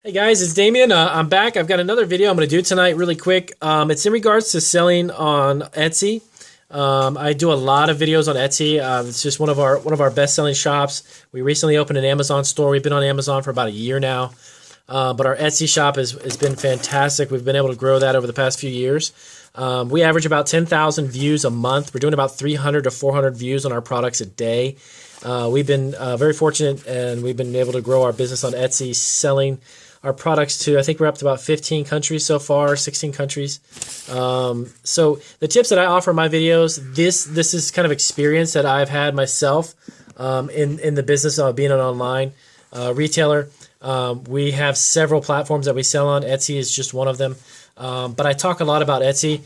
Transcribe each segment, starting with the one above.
Hey guys, it's Damien. I'm back. I've got another video I'm going to do tonight really quick. It's in regards to selling on Etsy. I do a lot of videos on Etsy. It's just one of our best-selling shops. We recently opened an Amazon store. We've been on Amazon for about a year now. But our Etsy shop has been fantastic. We've been able to grow that over the past few years. We average about 10,000 views a month. We're doing about 300 to 400 views on our products a day. We've been very fortunate, and we've been able to grow our business on Etsy, selling our products to, I think we're up to about 15 countries so far, 16 countries. So the tips that I offer in my videos, this is kind of experience that I've had myself in the business of being an online retailer. We have several platforms that we sell on. Etsy is just one of them. But I talk a lot about Etsy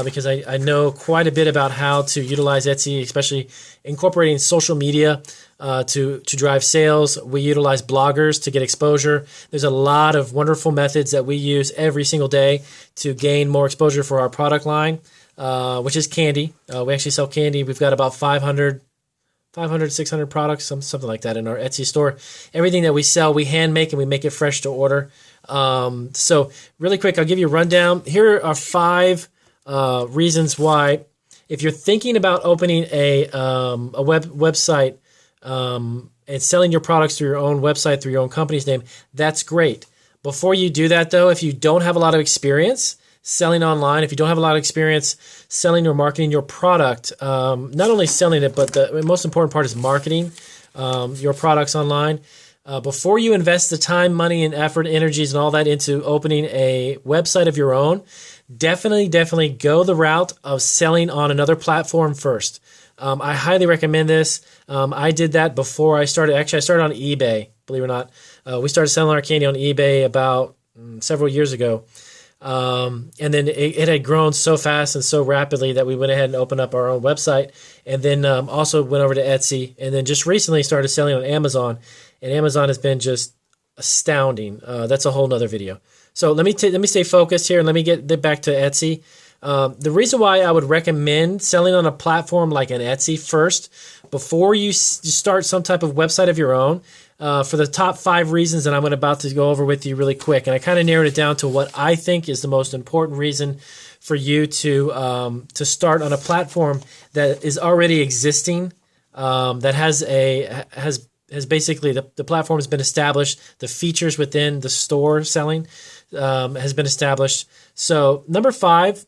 because I know quite a bit about how to utilize Etsy, especially incorporating social media to drive sales. We utilize bloggers to get exposure. There's a lot of wonderful methods that we use every single day to gain more exposure for our product line, which is candy. We actually sell candy. We've got about 500, 600 products, something like that in our Etsy store. Everything that we sell, we hand make and we make it fresh to order. So really quick, I'll give you a rundown. Here are 5 reasons why, if you're thinking about opening a website and selling your products through your own website, through your own company's name, that's great. Before you do that, though, if you don't have a lot of experience selling online, if you don't have a lot of experience selling or marketing your product, not only selling it, but the most important part is marketing your products online. Before you invest the time, money, and effort, energies, and all that into opening a website of your own, definitely go the route of selling on another platform first. I highly recommend this. I did that before I started. Actually, I started on eBay, believe it or not. We started selling our candy on eBay about several years ago. And then it had grown so fast and so rapidly that we went ahead and opened up our own website, and then also went over to Etsy, and then just recently started selling on Amazon. And Amazon has been just astounding. That's a whole nother video. So let me stay focused here, and let me get back to Etsy. The reason why I would recommend selling on a platform like an Etsy first, before you start some type of website of your own, for the top 5 reasons that I'm about to go over with you really quick. And I kind of narrowed it down to what I think is the most important reason for you to start on a platform that is already existing, that has basically the platform has been established. The features within the store selling has been established. So number 5,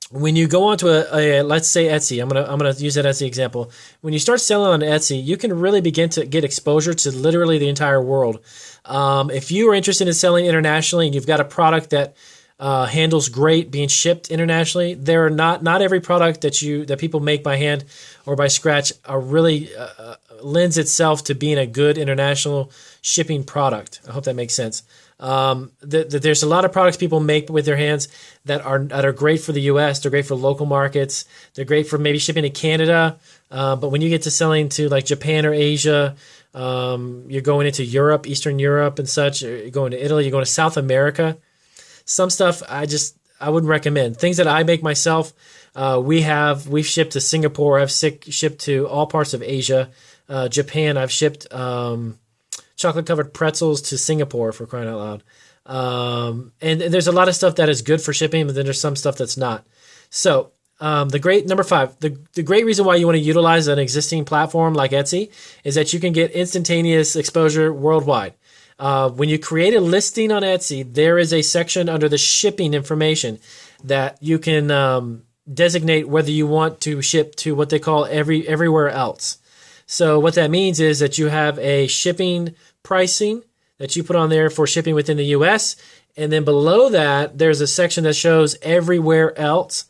when you go onto a let's say Etsy, I'm gonna use that as the example. When you start selling on Etsy, you can really begin to get exposure to literally the entire world. If you are interested in selling internationally and you've got a product that handles great being shipped internationally, there are not every product that people make by hand or by scratch are really lends itself to being a good international shipping product. I hope that makes sense. There's a lot of products people make with their hands that are great for the U.S. They're great for local markets. They're great for maybe shipping to Canada. But when you get to selling to like Japan or Asia, you're going into Europe, Eastern Europe and such. You're going to Italy. You're going to South America. Some stuff I wouldn't recommend. Things that I make myself. We've shipped to Singapore. I've shipped to all parts of Asia. Japan. I've shipped chocolate-covered pretzels to Singapore, for crying out loud. And there's a lot of stuff that is good for shipping, but then there's some stuff that's not. So number 5, the great reason why you want to utilize an existing platform like Etsy is that you can get instantaneous exposure worldwide. When you create a listing on Etsy, there is a section under the shipping information that you can designate whether you want to ship to what they call everywhere else. So what that means is that you have a shipping pricing that you put on there for shipping within the U.S. And then below that, there's a section that shows everywhere else.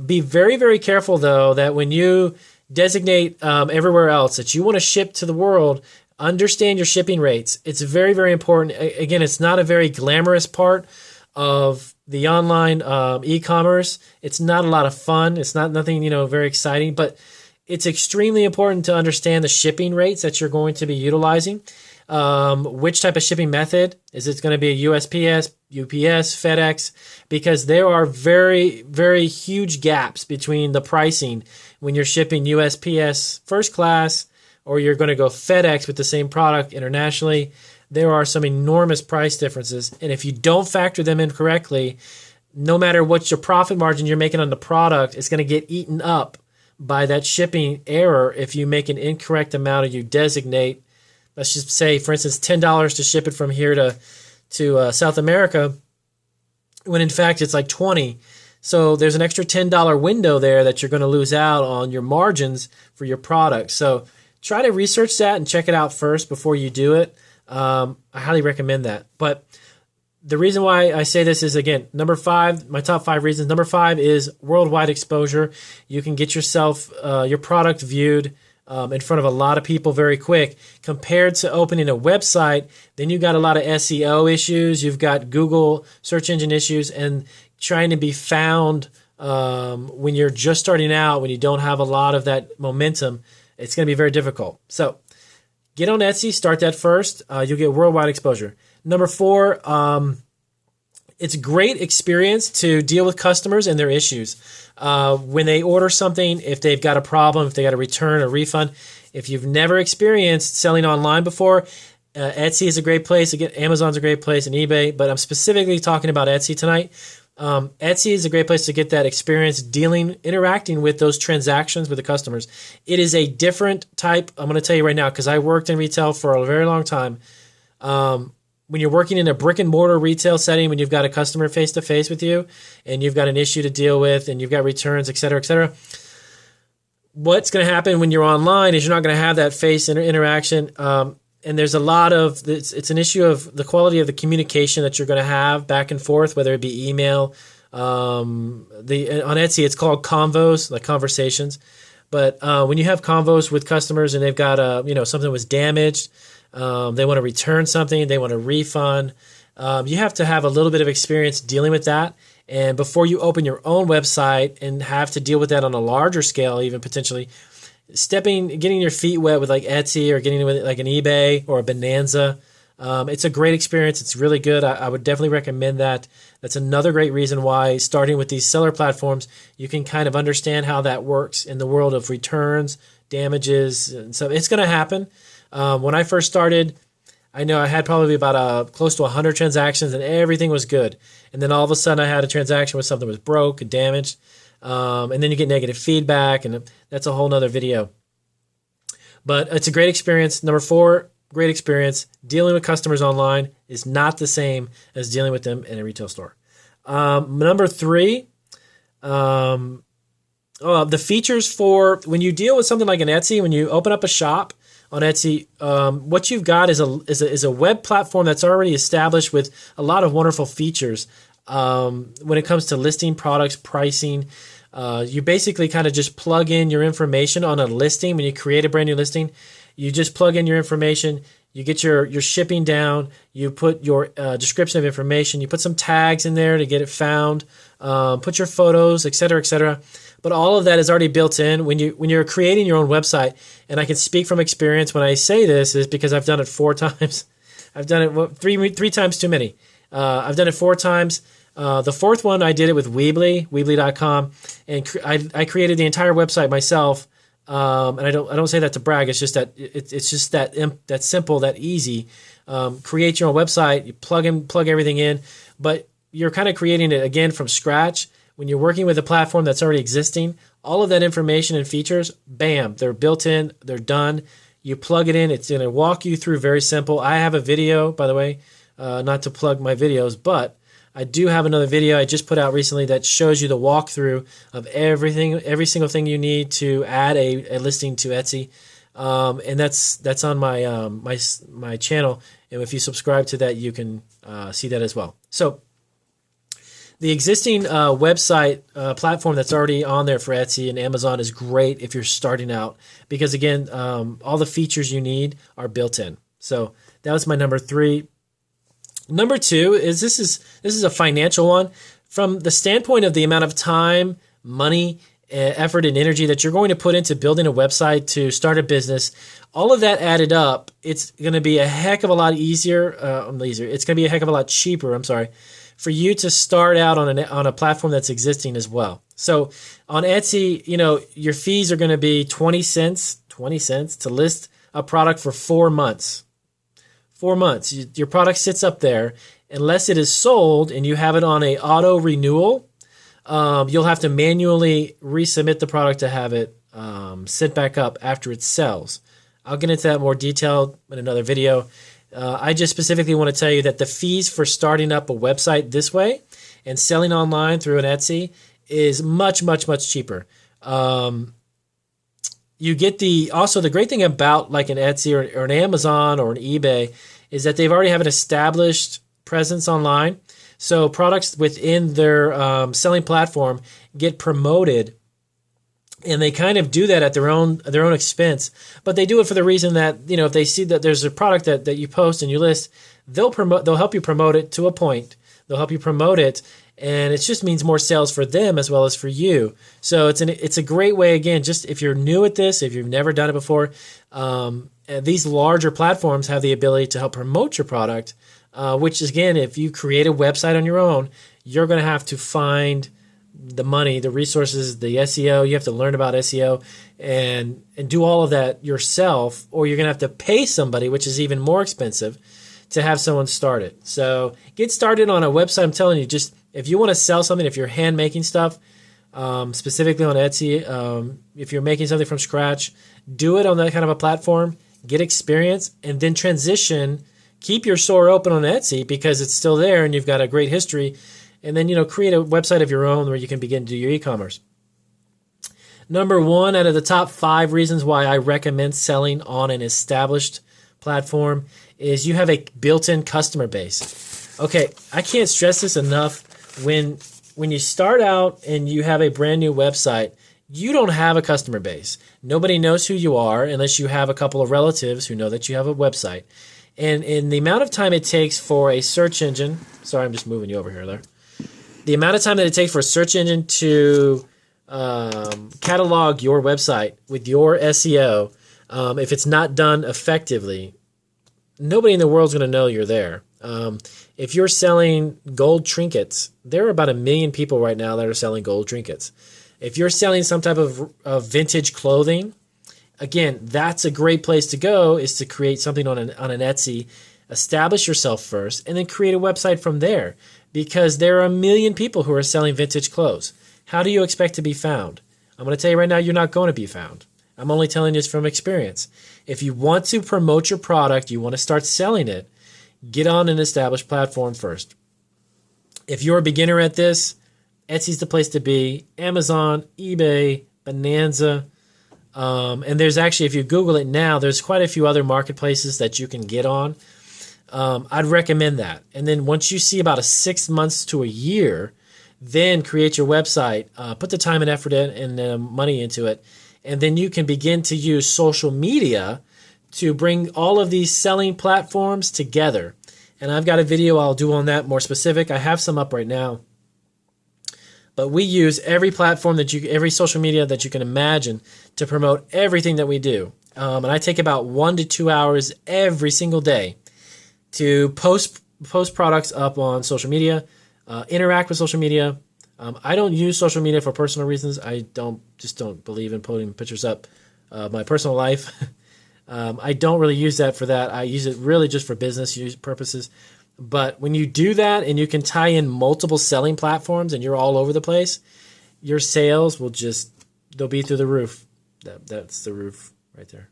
Be very, very careful, though, that when you designate everywhere else that you want to ship to the world, understand your shipping rates. It's very, very important. Again, it's not a very glamorous part of the online e-commerce. It's not a lot of fun. It's nothing very exciting, but it's extremely important to understand the shipping rates that you're going to be utilizing. Which type of shipping method? Is it going to be a USPS, UPS, FedEx? Because there are very, very huge gaps between the pricing when you're shipping USPS first class or you're going to go FedEx with the same product internationally. there are some enormous price differences. And if you don't factor them in correctly, no matter what your profit margin you're making on the product, it's going to get eaten up by that shipping error if you make an incorrect amount or you designate, let's just say, for instance, $10 to ship it from here to South America, when in fact it's like $20. So there's an extra $10 window there that you're going to lose out on your margins for your product. So try to research that and check it out first before you do it. I highly recommend that. But the reason why I say this is, again, number 5, my top 5 reasons. Number 5 is worldwide exposure. You can get yourself, your product viewed in front of a lot of people very quick. Compared to opening a website, then you've got a lot of SEO issues. You've got Google search engine issues, and trying to be found when you're just starting out, when you don't have a lot of that momentum, it's going to be very difficult. So get on Etsy, start that first. You'll get worldwide exposure. Number 4, it's a great experience to deal with customers and their issues. When they order something, if they've got a problem, if they got a return or refund, if you've never experienced selling online before, Etsy is a great place. Again, Amazon's a great place, and eBay, but I'm specifically talking about Etsy tonight. Etsy is a great place to get that experience interacting with those transactions with the customers. It is a different type. I'm going to tell you right now, because I worked in retail for a very long time. When you're working in a brick and mortar retail setting, when you've got a customer face to face with you and you've got an issue to deal with and you've got returns, et cetera, what's going to happen when you're online is you're not going to have that face interaction. And there's a lot of, it's an issue of the quality of the communication that you're going to have back and forth, whether it be email. On Etsy, it's called convos, like conversations. But when you have convos with customers and they've got something was damaged, they want to return something, they want a refund, you have to have a little bit of experience dealing with that. And before you open your own website and have to deal with that on a larger scale, even potentially, getting your feet wet with like Etsy or getting with like an eBay or a Bonanza, it's a great experience. It's really good. I would definitely recommend that. That's another great reason why starting with these seller platforms, you can kind of understand how that works in the world of returns, damages, and so it's going to happen. When I first started, I know I had probably about close to 100 transactions and everything was good. And then all of a sudden I had a transaction where something was broke and damaged. And then you get negative feedback, and that's a whole nother video. But it's a great experience. Number 4, great experience. Dealing with customers online is not the same as dealing with them in a retail store. Number 3, the features for when you deal with something like an Etsy, when you open up a shop on Etsy, what you've got is a web platform that's already established with a lot of wonderful features. When it comes to listing products, pricing, you basically kind of just plug in your information on a listing. When you create a brand new listing, you just plug in your information, you get your shipping down, you put your description of information, you put some tags in there to get it found, put your photos, et cetera. But all of that is already built in when you're creating your own website. And I can speak from experience when I say this is because I've done it 4 times. I've done it three times too many. I've done it 4 times. The 4th one, I did it with Weebly.com, and I created the entire website myself. And I don't say that to brag. It's just that it's just that simple, that easy. Create your own website. You plug everything in, but you're kind of creating it again from scratch. When you're working with a platform that's already existing, all of that information and features, bam, they're built in, they're done. You plug it in, it's going to walk you through very simple. I have a video, by the way, not to plug my videos, but I do have another video I just put out recently that shows you the walkthrough of everything, every single thing you need to add a listing to Etsy. And that's on my my channel. And if you subscribe to that, you can see that as well. So the existing website platform that's already on there for Etsy and Amazon is great if you're starting out because, again, all the features you need are built in. So that was my number 3. Number 2 is this is a financial one. From the standpoint of the amount of time, money, effort, and energy that you're going to put into building a website to start a business, all of that added up, it's going to be a heck of a lot easier. It's going to be a heck of a lot cheaper. For you to start out on a platform that's existing as well. So on Etsy, your fees are going to be 20 cents to list a product for 4 months. 4 months. Your product sits up there. Unless it is sold and you have it on a auto renewal, you'll have to manually resubmit the product to have it sit back up after it sells. I'll get into that more detailed in another video. I just specifically want to tell you that the fees for starting up a website this way and selling online through an Etsy is much, much, much cheaper. You get also the great thing about like an Etsy or an Amazon or an eBay is that they've already have an established presence online. So products within their selling platform get promoted, and they kind of do that at their own expense. But they do it for the reason that, if they see that there's a product that you post and you list, they'll help you promote it to a point. They'll help you promote it, and it just means more sales for them as well as for you. So it's a great way, again, just if you're new at this, if you've never done it before, these larger platforms have the ability to help promote your product, which is, again, if you create a website on your own, you're going to have to find the money, the resources, the SEO. You have to learn about SEO and do all of that yourself, or you're going to have to pay somebody, which is even more expensive, to have someone start it. So get started on a website. I'm telling you, just if you want to sell something, if you're hand making stuff, specifically on Etsy, if you're making something from scratch, do it on that kind of a platform, get experience, and then transition. Keep your store open on Etsy because it's still there and you've got a great history. And then, create a website of your own where you can begin to do your e-commerce. Number 1 out of the top 5 reasons why I recommend selling on an established platform is you have a built-in customer base. Okay, I can't stress this enough. When you start out and you have a brand new website, you don't have a customer base. Nobody knows who you are unless you have a couple of relatives who know that you have a website. And in the amount of time it takes for a search engine, sorry, I'm just moving you over here there. The amount of time that it takes for a search engine to catalog your website with your SEO, if it's not done effectively, nobody in the world is going to know you're there. If you're selling gold trinkets, there are about 1 million people right now that are selling gold trinkets. If you're selling some type of vintage clothing, again, that's a great place to go, is to create something on an Etsy, establish yourself first, and then create a website from there, because there are 1 million people who are selling vintage clothes. How do you expect to be found? I'm going to tell you right now, you're not going to be found. I'm only telling you this from experience. If you want to promote your product, you want to start selling it, get on an established platform first. If you're a beginner at this, Etsy's the place to be. Amazon, eBay, Bonanza. And there's actually, if you Google it now, there's quite a few other marketplaces that you can get on. I'd recommend that. And then once you see about 6 months to a year, then create your website, put the time and effort in and money into it. And then you can begin to use social media to bring all of these selling platforms together. And I've got a video I'll do on that more specific. I have some up right now. But we use every platform every social media that you can imagine to promote everything that we do. And I take about 1 to 2 hours every single day to post products up on social media, interact with social media. I don't use social media for personal reasons. I just don't believe in putting pictures up of my personal life. I don't really use that for that. I use it really just for business use purposes. But when you do that and you can tie in multiple selling platforms and you're all over the place, your sales will they'll be through the roof. That's the roof right there.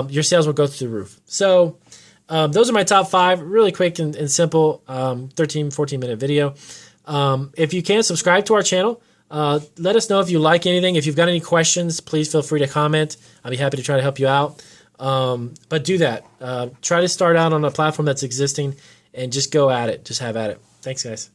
Your sales will go through the roof. So those are my top 5, really quick and simple, 13, 14-minute video. If you can, subscribe to our channel. Let us know if you like anything. If you've got any questions, please feel free to comment. I'll be happy to try to help you out. But do that. Try to start out on a platform that's existing and just go at it. Just have at it. Thanks, guys.